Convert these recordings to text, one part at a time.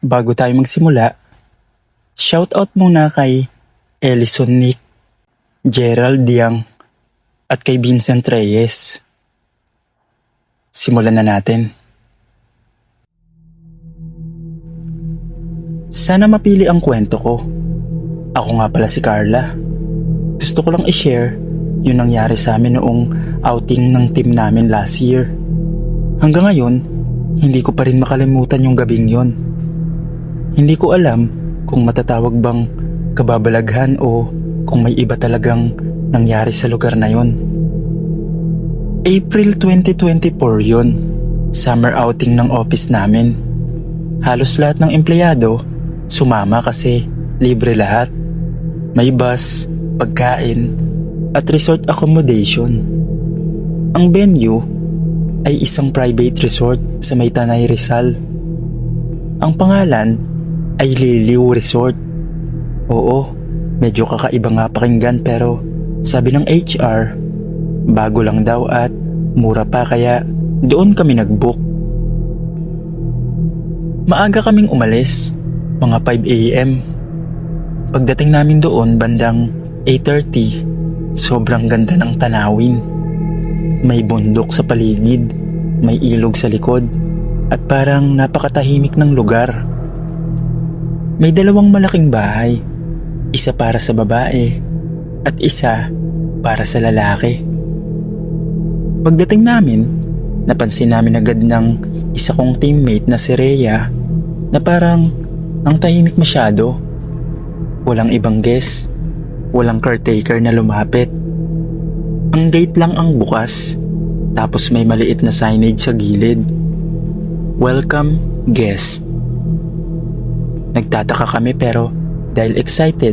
Bago tayo magsimula, shoutout muna kay Ellison Nick, Gerald Diang, at kay Vincent Reyes. Simulan na natin. Sana mapili ang kwento ko. Ako nga pala si Carla. Gusto ko lang i-share yung nangyari sa amin noong outing ng team namin last year. Hanggang ngayon, hindi ko pa rin makalimutan yung gabing yon. Hindi ko alam kung matatawag bang kababalaghan o kung may iba talagang nangyari sa lugar na yon. April 2024 yon, summer outing ng office namin. Halos lahat ng empleyado sumama kasi libre lahat. May bus, pagkain, at resort accommodation. Ang venue ay isang private resort sa May Tanay, Rizal. Ang pangalan ay Liliw Resort. Oo, medyo kakaiba nga pakinggan pero sabi ng HR, bago lang daw at mura pa kaya doon kami nag-book. Maaga kaming umalis, mga 5 AM. Pagdating namin doon bandang 8:30, sobrang ganda ng tanawin. May bundok sa paligid, may ilog sa likod, at parang napakatahimik ng lugar. May dalawang malaking bahay, isa para sa babae at isa para sa lalaki. Pagdating namin, napansin namin agad ng isa kong teammate na si Rhea na parang ang tahimik masyado. Walang ibang guest, walang caretaker na lumapit. Ang gate lang ang bukas, tapos may maliit na signage sa gilid. Welcome, guest. Nagtataka kami pero dahil excited,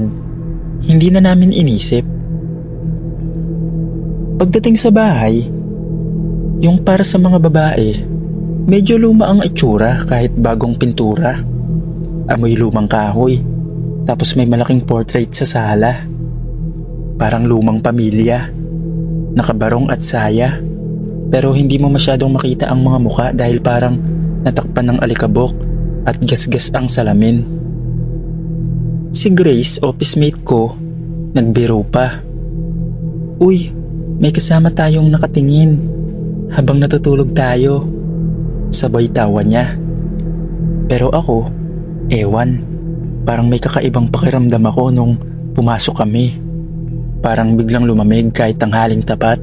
hindi na namin inisip. Pagdating sa bahay, yung para sa mga babae, medyo luma ang itsura kahit bagong pintura. Amoy lumang kahoy, tapos may malaking portrait sa sala. Parang lumang pamilya, nakabarong at saya. Pero hindi mo masyadong makita ang mga muka dahil parang natakpan ng alikabok at gasgas ang salamin. Si Grace, office mate ko, nagbiro pa. Uy, may kasama tayong nakatingin habang natutulog tayo. Sabay tawa niya. Pero ako, ewan, parang may kakaibang pakiramdam ako nung pumasok kami. Parang biglang lumamig kahit tanghaling tapat.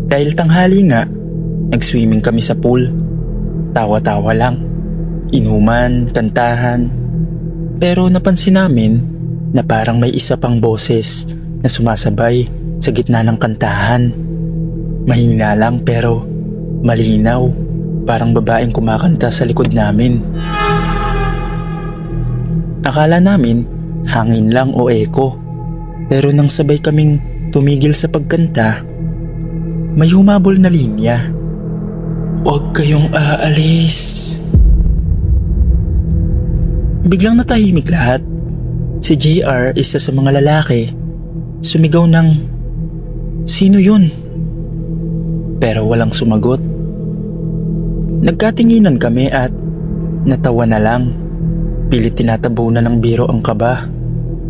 Dahil tanghali nga, nag-swimming kami sa pool. Tawa-tawa lang, inuman, kantahan. Pero napansin namin na parang may isa pang boses na sumasabay sa gitna ng kantahan. Mahina lang pero malinaw, parang babaeng kumakanta sa likod namin. Akala namin hangin lang o eko, pero nang sabay kaming tumigil sa pagkanta, may humabol na linya. Huwag kayong aalis. Biglang natahimik lahat. Si JR, isa sa mga lalaki, sumigaw ng, "Sino yun?" Pero walang sumagot. Nagkatinginan kami at natawa na lang. Pilit tinatabunan ng biro ang kaba.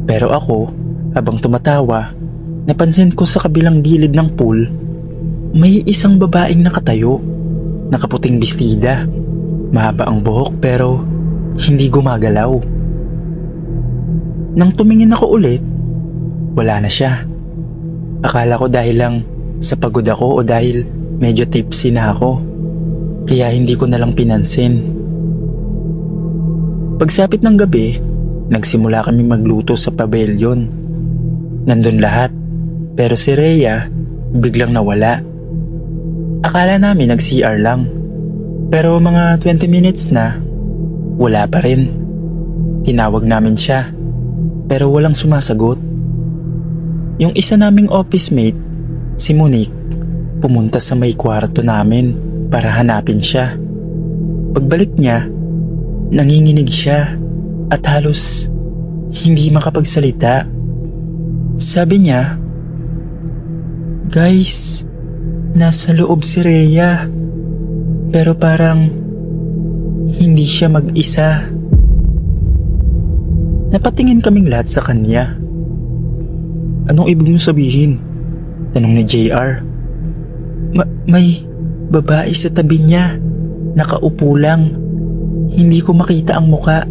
Pero ako, habang tumatawa, napansin ko sa kabilang gilid ng pool, may isang babaeng nakatayo, nakaputing bestida. Mahaba ang buhok pero hindi gumagalaw. Nang tumingin ako ulit, wala na siya. Akala ko dahil lang sa pagod ako o dahil medyo tipsy na ako, kaya hindi ko na lang pinansin. Pagsapit ng gabi, nagsimula kami magluto sa pavilion. Nandun lahat, pero si Rhea biglang nawala. Akala namin nag-CR lang, pero mga 20 minutes na, wala pa rin. Tinawag namin siya, pero walang sumasagot. Yung isa naming office mate, si Monique, pumunta sa may kwarto namin para hanapin siya. Pagbalik niya, nanginginig siya at halos hindi makapagsalita. Sabi niya, "Guys, nasa loob si Rhea, pero parang hindi siya mag-isa." Napatingin kaming lahat sa kanya. Anong ibig mo sabihin? Tanong ni JR. May babae sa tabi niya. Nakaupo lang. Hindi ko makita ang muka,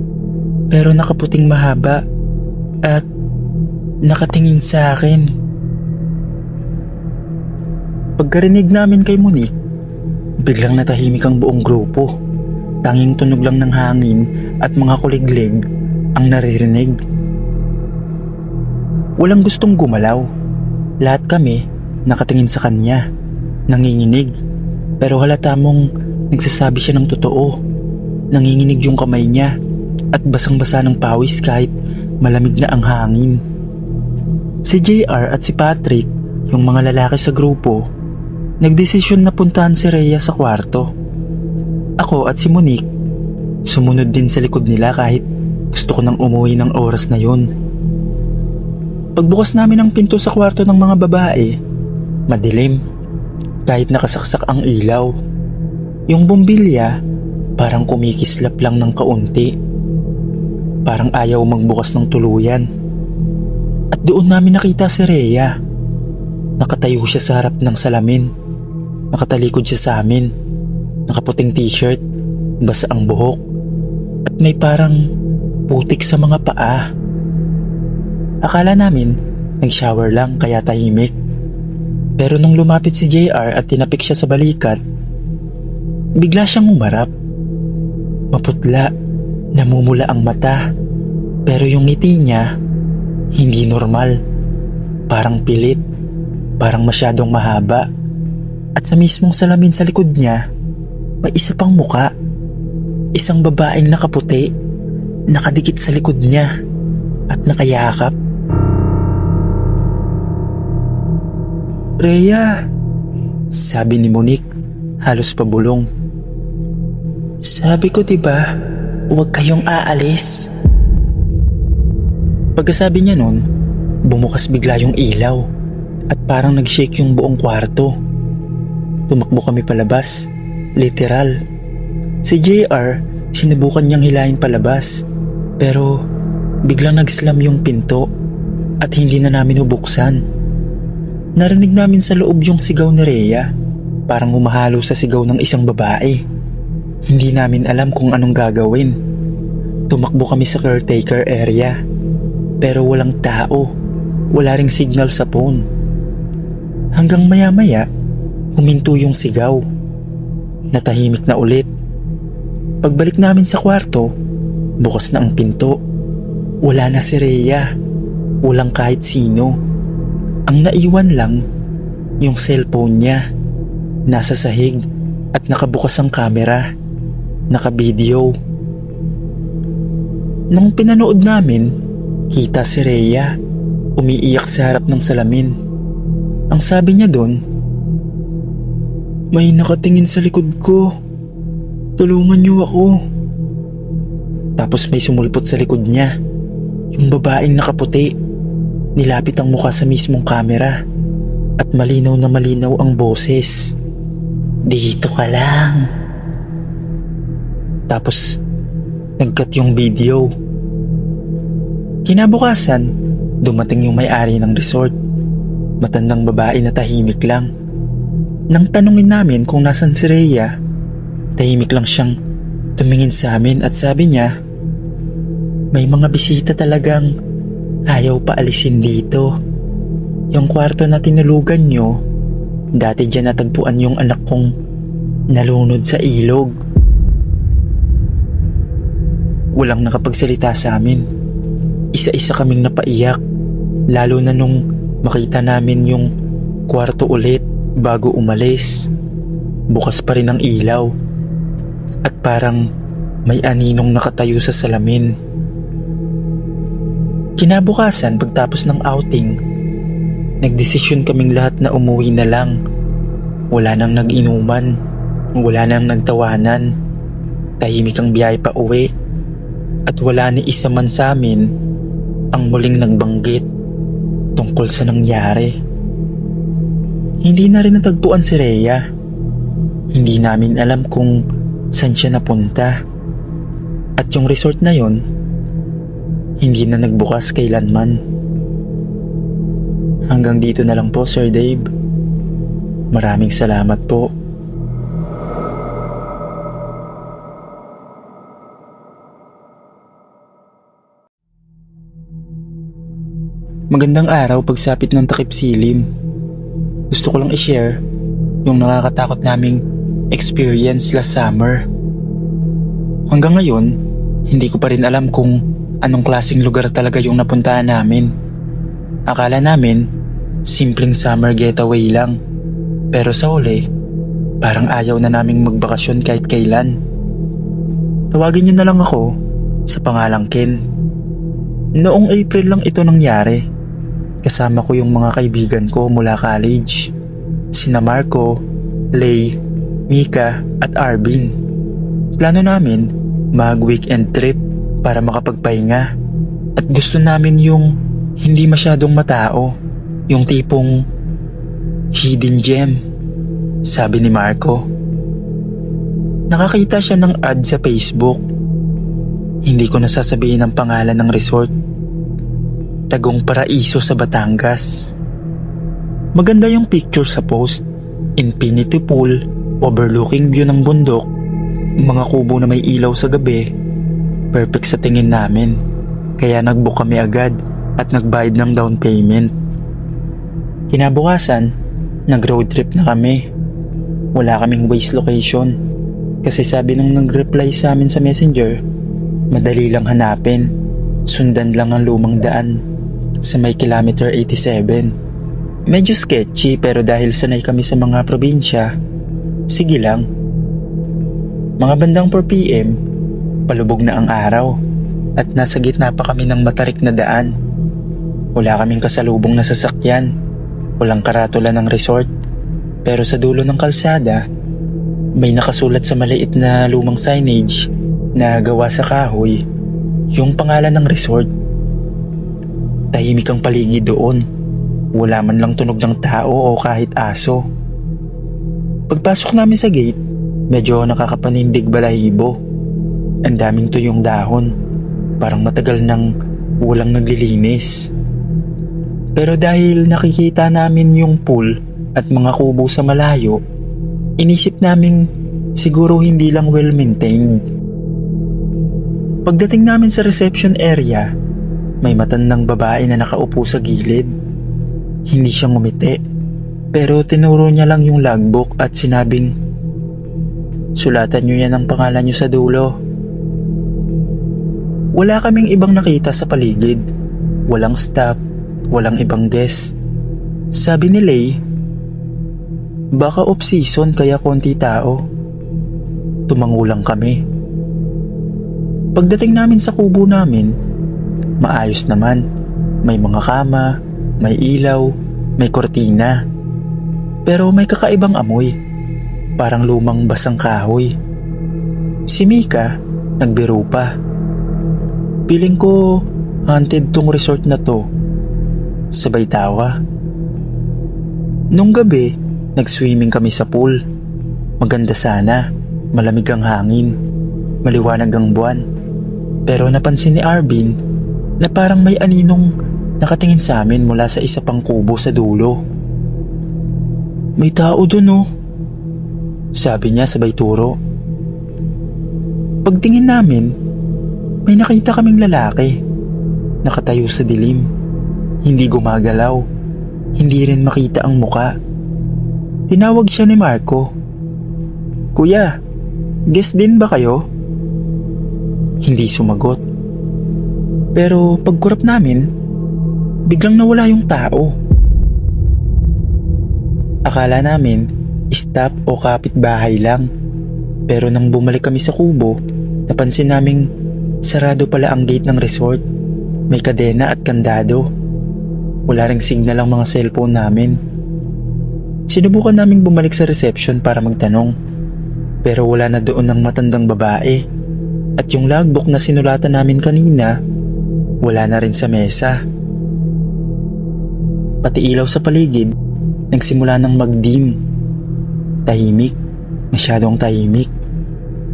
pero nakaputing mahaba at nakatingin sa akin. Pagkarinig namin kay Monique, biglang natahimik ang buong grupo. Tanging tunog lang ng hangin at mga kuliglig ang naririnig. Walang gustong gumalaw. Lahat kami nakatingin sa kanya, nanginginig. Pero halata mong nagsasabi siya ng totoo. Nanginginig yung kamay niya at basang-basa ng pawis kahit malamig na ang hangin. Si JR at si Patrick, yung mga lalaki sa grupo, nagdesisyon na puntahan si Rhea sa kwarto. Ako at si Monique, sumunod din sa likod nila kahit gusto ko nang umuwi ng oras na yun. Pagbukas namin ng pinto sa kwarto ng mga babae, madilim, kahit nakasaksak ang ilaw. Yung bumbilya, parang kumikislap lang ng kaunti. Parang ayaw magbukas ng tuluyan. At doon namin nakita si Rhea. Nakatayo siya sa harap ng salamin. Nakatalikod siya sa amin. Nakaputing t-shirt, basa ang buhok, at may parang putik sa mga paa. Akala namin nag-shower lang kaya tahimik. Pero nung lumapit si JR at tinapik siya sa balikat, bigla siyang umarap. Maputla, namumula ang mata, pero yung ngiti niya hindi normal. Parang pilit, parang masyadong mahaba. At sa mismong salamin sa likod niya, may isa pang muka. Isang babaeng nakaputi, nakadikit sa likod niya at nakayakap. Rhea, sabi ni Monique, halos pabulong. Sabi ko diba, huwag kayong aalis. Pagkasabi niya nun, bumukas bigla yung ilaw at parang nag-shake yung buong kwarto. Tumakbo kami palabas. Literal. Si JR, sinubukan niyang hilahin palabas, pero biglang nag-slam yung pinto at hindi na namin ubuksan. Narinig namin sa loob yung sigaw ni Rhea, parang humahalo sa sigaw ng isang babae. Hindi namin alam kung anong gagawin. Tumakbo kami sa caretaker area, pero walang tao, wala ring signal sa phone. Hanggang maya-maya, huminto yung sigaw. Natahimik na ulit. Pagbalik namin sa kwarto, bukas na ang pinto. Wala na si Rhea. Walang kahit sino. Ang naiwan lang, yung cellphone niya. Nasa sahig at nakabukas ang kamera. Naka-video. Nung pinanood namin, kita si Rhea umiiyak sa harap ng salamin. Ang sabi niya doon, may nakatingin sa likod ko. Tulungan niyo ako. Tapos may sumulpot sa likod niya. Yung babaeng nakaputi. Nilapit ang mukha sa mismong kamera. At malinaw na malinaw ang boses. Dito ka lang. Tapos nag-cut yung video. Kinabukasan, dumating yung may-ari ng resort. Matandang babae na tahimik lang. Nang tanungin namin kung nasan si Rhea, tahimik lang siyang tumingin sa amin at sabi niya, may mga bisita talagang ayaw paalisin dito. Yung kwarto na tinulugan nyo, dati dyan natagpuan yung anak kong nalunod sa ilog. Walang nakapagsalita sa amin. Isa-isa kaming napaiyak, lalo na nung makita namin yung kwarto ulit. Bago umalis, bukas pa rin ang ilaw at parang may aninong nakatayo sa salamin. Kinabukasan pagtapos ng outing, nagdesisyon kaming lahat na umuwi na lang. Wala nang nag-inuman, wala nang nagtawanan, tahimik ang biyahe pa uwi at wala ni isa man sa amin ang muling nagbanggit tungkol sa nangyari. Hindi na rin natagpuan si Rhea. Hindi namin alam kung saan siya napunta. At yung resort na yon, hindi na nagbukas kailanman. Hanggang dito na lang po, Sir Dave. Maraming salamat po. Magandang araw pagsapit ng takip silim. Gusto ko lang i-share yung nakakatakot naming experience last summer. Hanggang ngayon, hindi ko pa rin alam kung anong klaseng lugar talaga yung napuntahan namin. Akala namin, simpleng summer getaway lang. Pero sa uli, parang ayaw na naming magbakasyon kahit kailan. Tawagin niyo na lang ako sa pangalang Ken. Noong April lang ito nangyari. Kasama ko yung mga kaibigan ko mula college. Sina Marco, Lay, Mika at Arvin. Plano namin mag-weekend trip para makapagpahinga. At gusto namin yung hindi masyadong matao. Yung tipong hidden gem, sabi ni Marco. Nakakita siya ng ad sa Facebook. Hindi ko nasasabihin ang pangalan ng resort. Tagong Paraiso sa Batangas. Maganda yung picture sa post. Infinity pool, overlooking view ng bundok, mga kubo na may ilaw sa gabi. Perfect sa tingin namin. Kaya nag-book kami agad at nagbayad ng down payment. Kinabukasan, nag-road trip na kami. Wala kaming waste location. Kasi sabi nung nag-reply sa amin sa messenger, madali lang hanapin. Sundan lang ang lumang daan sa may kilometer 87. Medyo sketchy pero dahil sanay kami sa mga probinsya, sige lang. Mga bandang 4 PM, palubog na ang araw at nasa gitna pa kami ng matarik na daan. Wala kaming kasalubong na sasakyan, walang karatula ng resort. Pero sa dulo ng kalsada, may nakasulat sa maliit na lumang signage na gawa sa kahoy yung pangalan ng resort. Tahimik ang paligid doon. Wala man lang tunog ng tao o kahit aso. Pagpasok namin sa gate, medyo nakakapanindig balahibo. Ang daming tuyong dahon. Parang matagal nang walang naglilinis. Pero dahil nakikita namin yung pool at mga kubo sa malayo, inisip naming siguro hindi lang well-maintained. Pagdating namin sa reception area, may matandang babae na nakaupo sa gilid. Hindi siya ngumiti, pero tinuro niya lang yung logbook at sinabing, "Sulatan niyo yan ang pangalan niyo sa dulo." Wala kaming ibang nakita sa paligid. Walang staff, walang ibang guest. Sabi ni Lay, baka off-season kaya konti tao. Tumangulang kami. Pagdating namin sa kubo namin, maayos naman. May mga kama, may ilaw, may kortina. Pero may kakaibang amoy. Parang lumang basang kahoy. Si Mika, nagbiro pa. Piling ko, haunted tong resort na to. Sabay tawa. Nung gabi, nag-swimming kami sa pool. Maganda sana, malamig ang hangin, maliwanag ang buwan. Pero napansin ni Arvin na parang may aninong nakatingin sa amin mula sa isa pang kubo sa dulo. "May tao dun oh," sabi niya sabay turo. Pagtingin namin, may nakita kaming lalaki. Nakatayo sa dilim. Hindi gumagalaw. Hindi rin makita ang muka. Tinawag siya ni Marco. "Kuya, guest din ba kayo?" Hindi sumagot. Pero pagkurap namin, biglang nawala yung tao. Akala namin, staff o kapitbahay lang. Pero nang bumalik kami sa kubo, napansin naming sarado pala ang gate ng resort. May kadena at kandado. Wala ring signal ang mga cellphone namin. Sinubukan naming bumalik sa reception para magtanong. Pero wala na doon ang matandang babae. At yung logbook na sinulatan namin kanina, wala na rin sa mesa. Pati ilaw sa paligid, nagsimula ng mag-dim. Tahimik, masyadong tahimik.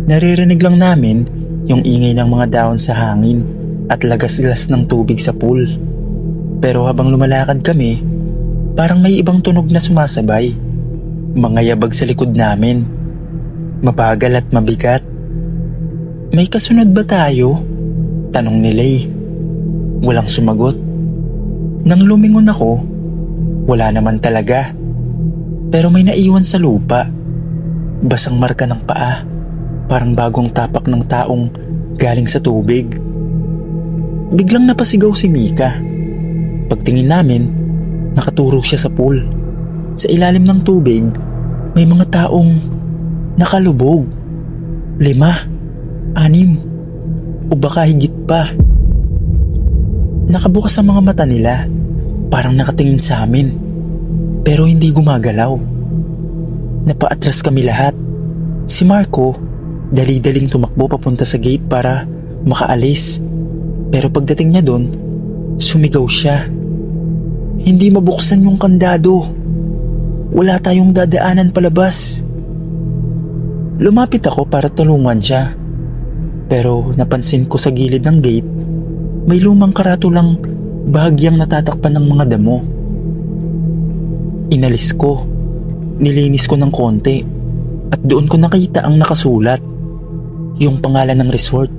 Naririnig lang namin yung ingay ng mga dahon sa hangin at lagas-gas ng tubig sa pool. Pero habang lumalakad kami, parang may ibang tunog na sumasabay. Mga yabag sa likod namin. Mabagal at mabigat. May kasunod ba tayo? Tanong ni Lay. Walang sumagot. Nang lumingon ako, wala naman talaga. Pero may naiwan sa lupa. Basang marka ng paa. Parang bagong tapak ng taong galing sa tubig. Biglang napasigaw si Mika. Pagtingin namin, nakaturo siya sa pool. Sa ilalim ng tubig, may mga taong nakalubog. 5, 6, o baka higit pa. Nakabukas ang mga mata nila, parang nakatingin sa amin. Pero hindi gumagalaw. Napaatras kami lahat. Si Marco, dali-daling tumakbo papunta sa gate para makaalis. Pero pagdating niya doon, sumigaw siya. Hindi mabuksan yung kandado. Wala tayong dadaanan palabas. Lumapit ako para tulungan siya. Pero napansin ko sa gilid ng gate, may lumang karatulang bahagyang natatakpan ng mga damo. Inalis ko. Nilinis ko ng konti. At doon ko nakita ang nakasulat. Yung pangalan ng resort.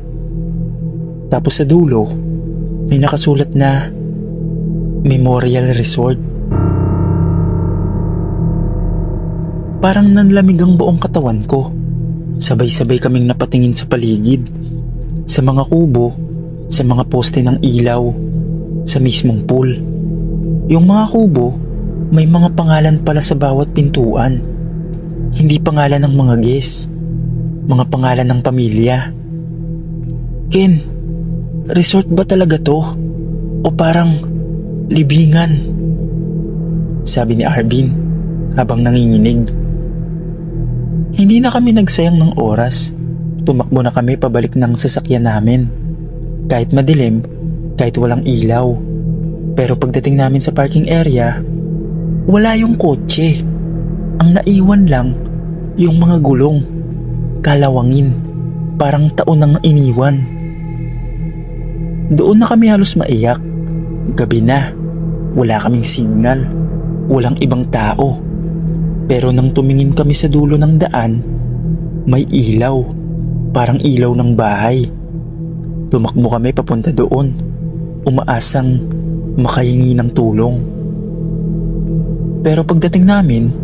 Tapos sa dulo, may nakasulat na Memorial Resort. Parang nanlamig ang buong katawan ko. Sabay-sabay kaming napatingin sa paligid. Sa mga kubo, sa mga poste ng ilaw, sa mismong pool. Yung mga kubo, may mga pangalan pala sa bawat pintuan. Hindi pangalan ng mga guests, mga pangalan ng pamilya. Ken, resort ba talaga to? O parang libingan? Sabi ni Arvin habang nanginginig. Hindi na kami nagsayang ng oras. Tumakbo na kami pabalik ng sasakyan namin. Kahit madilim, kahit walang ilaw. Pero pagdating namin sa parking area, wala yung kotse. Ang naiwan lang yung mga gulong, kalawangin, parang taon nang iniwan. Doon na kami halos maiyak. Gabi na, wala kaming signal, walang ibang tao. Pero nang tumingin kami sa dulo ng daan, may ilaw, parang ilaw ng bahay. Tumakbo kami papunta doon, umaasang makahingi ng tulong. Pero pagdating namin,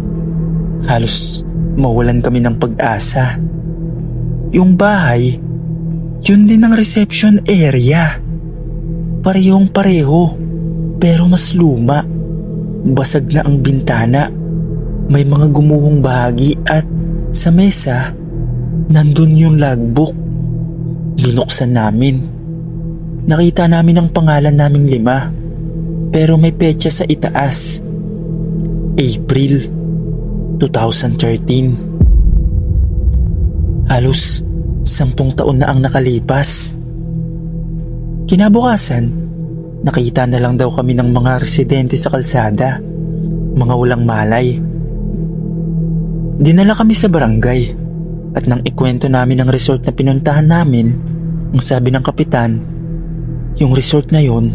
halos mawalan kami ng pag-asa. Yung bahay, yun din ang reception area. Parehong pareho, pero mas luma. Basag na ang bintana. May mga gumuhong bahagi at sa mesa, nandun yung logbook. Binuksan namin. Nakita namin ang pangalan naming 5, pero may petsa sa itaas. April 2013. Halos 10 taon na ang nakalipas. Kinabukasan, nakita na lang daw kami ng mga residente sa kalsada, mga walang malay. Dinala kami sa barangay at nang ikwento namin ang resort na pinuntahan namin, ang sabi ng kapitan, yung resort na yun,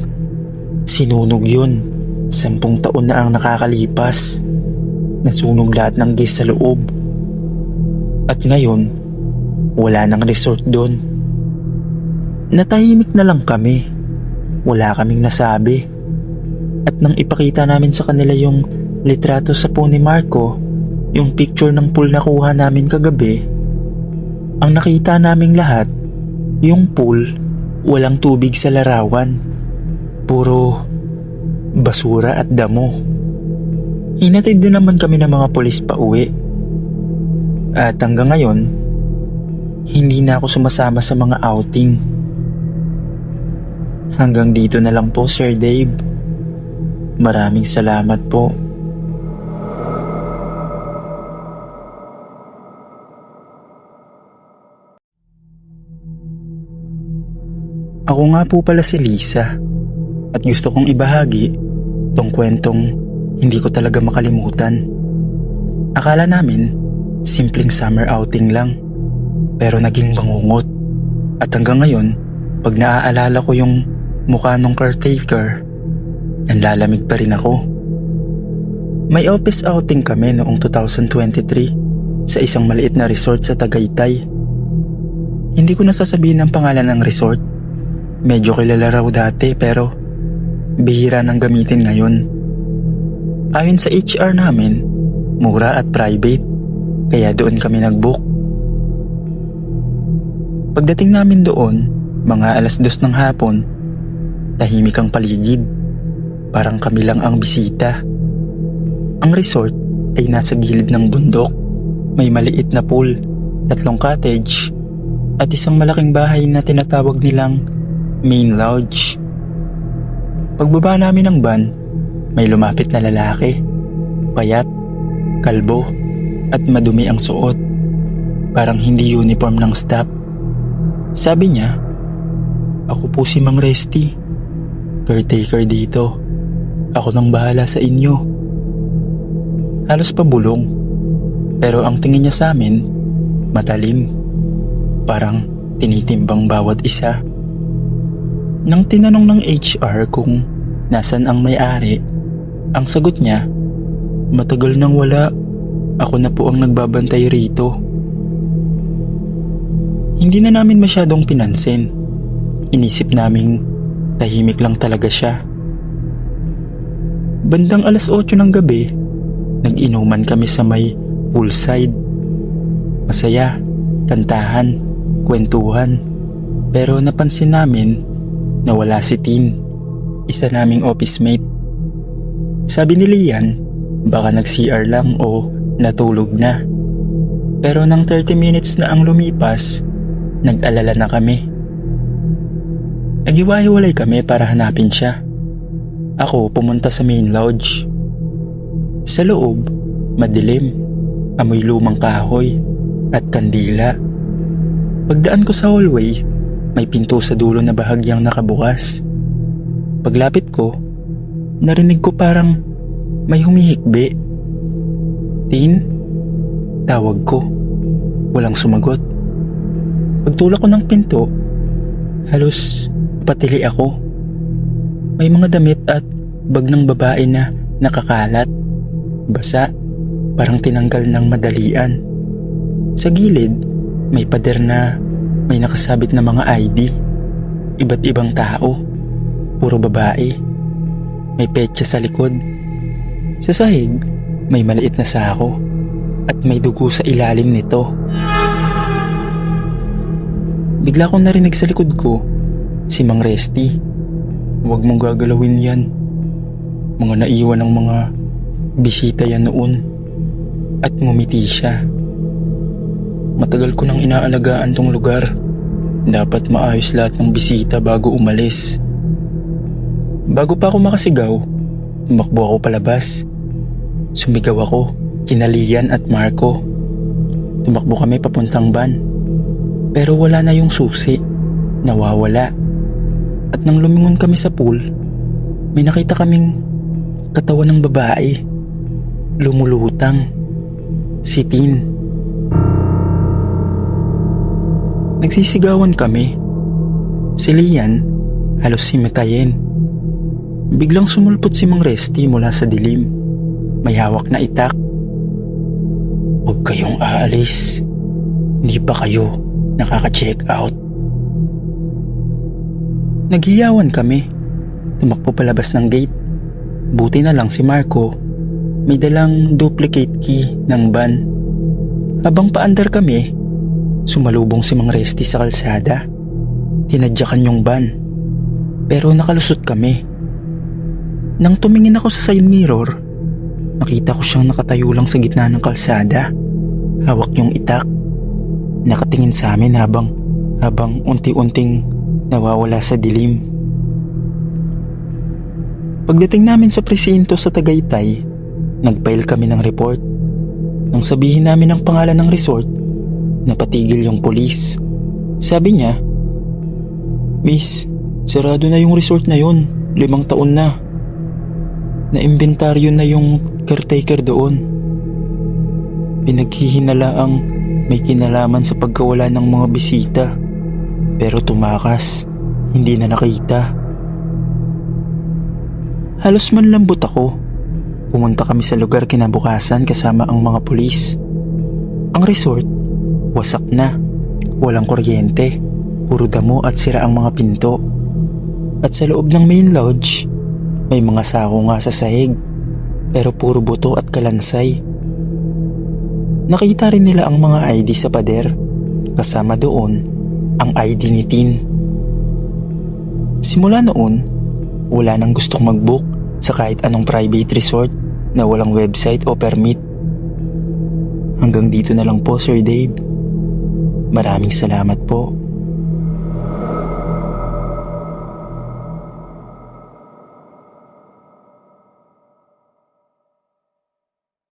sinunog yun. 10 taon na ang nakakalipas. Nasunog lahat ng gas sa loob. At ngayon, wala nang resort doon. Natahimik na lang kami. Wala kaming nasabi. At nang ipakita namin sa kanila yung litrato sa phone ni Marco, yung picture ng pool na kuha namin kagabi, ang nakita naming lahat, yung pool, walang tubig sa larawan. Puro basura at damo. Hinatid din naman kami ng mga pulis pa uwi. At hanggang ngayon, hindi na ako sumasama sa mga outing. Hanggang dito na lang po, Sir Dave. Maraming salamat po. Ako nga po pala si Lisa. At gusto kong ibahagi tong kwentong hindi ko talaga makalimutan. Akala namin simpleng summer outing lang, pero naging bangungot. At hanggang ngayon, Pag naaalala ko yung mukha nung caretaker, nanlalamig pa rin ako. May office outing kami noong 2023 sa isang maliit na resort sa Tagaytay. Hindi ko nasasabihin ang pangalan ng resort. Medyo kilala raw dati pero bihira nang gamitin ngayon. Ayon sa HR namin, mura at private, kaya doon kami nag-book. Pagdating namin doon, mga 2:00 ng hapon, tahimik ang paligid. Parang kami lang ang bisita. Ang resort ay nasa gilid ng bundok. May maliit na pool, 3 cottage, at isang malaking bahay na tinatawag nilang main lodge. Pagbaba namin ng van, may lumapit na lalaki. Payat, kalbo, at madumi ang suot. Parang hindi uniform ng staff. Sabi niya, "Ako po si Mang Resty, caretaker dito. Ako nang bahala sa inyo." Halos pabulong, pero ang tingin niya sa amin, matalim. Parang tinitimbang bawat isa. Nang tinanong ng HR kung nasan ang may-ari, ang sagot niya, "Matagal nang wala. Ako na po ang nagbabantay rito." Hindi na namin masyadong pinansin. Inisip naming tahimik lang talaga siya. Bandang 8:00 ng gabi, nag-inuman kami sa may poolside. Masaya, kantahan, kwentuhan. Pero napansin namin na wala si Tin, isa naming office mate. Sabi ni Lian, baka nag-CR lang o natulog na. Pero nang 30 minutes na ang lumipas, nag-alala na kami. Naghiwa-hiwalay kami para hanapin siya. Ako pumunta sa main lodge. Sa loob, madilim, amoy lumang kahoy at kandila. Pagdaan ko sa hallway, may pinto sa dulo na bahagyang nakabukas. Paglapit ko, narinig ko parang may humihikbi. "Tin?" Tawag ko. Walang sumagot. Pagtulak ko ng pinto, halos patili ako. May mga damit at bag ng babae na nakakalat, basa, parang tinanggal ng madalian. Sa gilid, may pader na may nakasabit na mga ID. Iba't ibang tao, puro babae. May petsa sa likod. Sa sahig, may maliit na sako at may dugo sa ilalim nito. Bigla kong narinig sa likod ko, si Mang Resty. "Huwag mong gagalawin yan. Mga naiwan ng mga bisita yan noon." At ngumiti siya. "Matagal ko nang inaalagaan tong lugar. Dapat maayos lahat ng bisita bago umalis." Bago pa ako makasigaw, tumakbo ako palabas. Sumigaw ako, kina Lian at Marco. Tumakbo kami papuntang van. Pero wala na yung susi, nawawala. At nang lumingon kami sa pool, may nakita kaming katawan ng babae, lumulutang, si Tin. Nagsisigawan kami. Si Lian, halos himatayin. Biglang sumulpot si Mang Resty mula sa dilim. May hawak na itak. "Huwag kayong aalis. Hindi pa kayo nakaka-check out." Naghiyawan kami. Tumakbo palabas ng gate. Buti na lang si Marco, may dalang duplicate key ng van. Habang paandar kami, sumalubong si Mang Resty sa kalsada. Tinadyakan yung van, pero nakalusot kami. Nang tumingin ako sa side mirror, nakita ko siyang nakatayo lang sa gitna ng kalsada. Hawak yung itak. Nakatingin sa amin habang unti-unting nawawala sa dilim. Pagdating namin sa presinto sa Tagaytay, nag-file kami ng report. Nang sabihin namin ang pangalan ng resort, napatigil yung pulis. Sabi niya, "Miss, sarado na yung resort na yun. 5 taon na. Na-imbentaryo na yung caretaker doon. Pinaghihinalaang may kinalaman sa pagkawala ng mga bisita, pero tumakas hindi na nakita. Halos manlambot ako. Pumunta kami sa lugar kinabukasan kasama ang mga pulis. Ang resort, wasak na, walang kuryente, puro damo at sira ang mga pinto. At sa loob ng main lodge, may mga sako nga sa sahig, pero puro buto at kalansay. Nakita rin nila ang mga ID sa pader, kasama doon ang ID ni Tin. Simula noon, wala nang gustong mag-book sa kahit anong private resort na walang website o permit. Hanggang dito na lang po, Sir Dave. Maraming salamat po.